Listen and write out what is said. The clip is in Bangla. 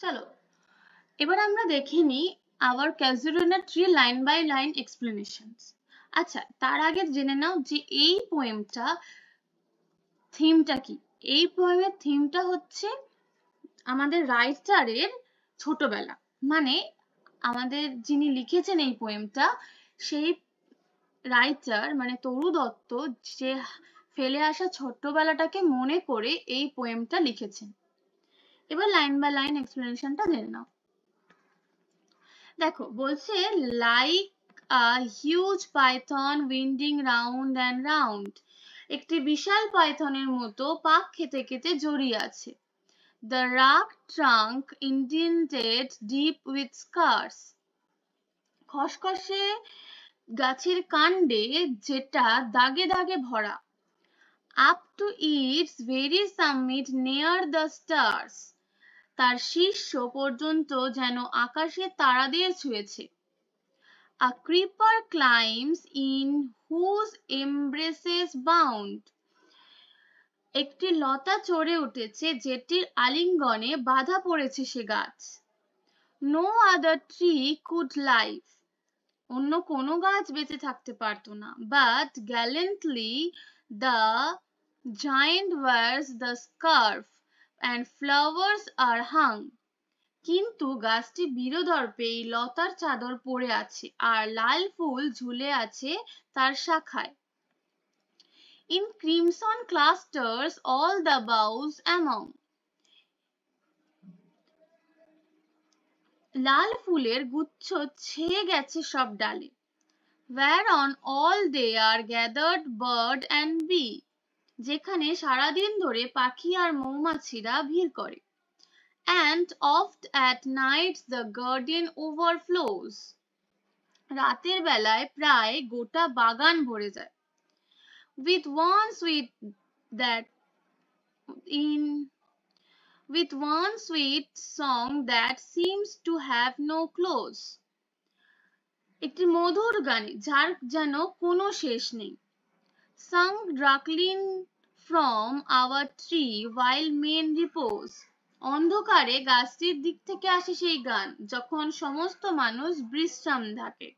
চলো এবার আমরা দেখে নিই our casuarina tree line by line explanations। আচ্ছা, তার আগে জেনে নাও যে এই পোয়েমটা থিমটা কি। এই পোয়েমের থিমটা হচ্ছে আমাদের রাইটারের ছোটবেলা, মানে আমাদের যিনি লিখেছেন এই পোয়েমটা সেই রাইটার মানে তরু দত্ত, যে ফেলে আসা ছোট্টবেলাটাকে মনে করে এই পোয়েমটা লিখেছেন। এবার লাইন বাই লাইন এক্সপ্লেনেশনটা জেনে নাও। দেখো বলছে like a huge Python winding round and round, একটি বিশাল পাইথনের মতো পাক খেতে খেতে জড়িয়ে আছে। The rock trunk indented deep with scars, খসখসে গাছের কাণ্ডে যেটা দাগে দাগে ভরা। Up to its very summit near the stars, তার শীর্ষ পর্যন্ত যেন আকাশের তারাদের ছুঁয়েছে। A creeper climbs in whose embraces bound, একটি লতা চড়ে উঠেছে যেটির আলিঙ্গনে বাধা পড়েছে সে গাছ। No other tree could live, অন্য কোনো গাছ বেঁচে থাকতে পারতো না। But gallantly the giant wears the scarf and flowers are hung, কিন্তু গাছটি বীরদর্পে এই লতার চাদর পরে আছে আর লাল ফুল ঝুলে আছে তার শাখায়। In crimson clusters all the boughs among, লাল ফুলের গুচ্ছ ছেয়ে গেছে সব ডালে। Whereon all day are gathered bird and bee, যেখানে সারাদিন ধরে পাখি আর মৌমাছিরা ভিড় করে। And oft at night the garden overflows, রাতের বেলায় প্রায় গোটা বাগান ভরে যায়। With one sweet that in with one sweet song that seems to have no close, একটি মধুর গানে যার যেন কোনো শেষ নেই। Sung darkling from our tree while men repose, অন্ধকারে গাছটির দিক থেকে আসে সেই গান যখন সমস্ত মানুষ বিশ্রাম থাকে।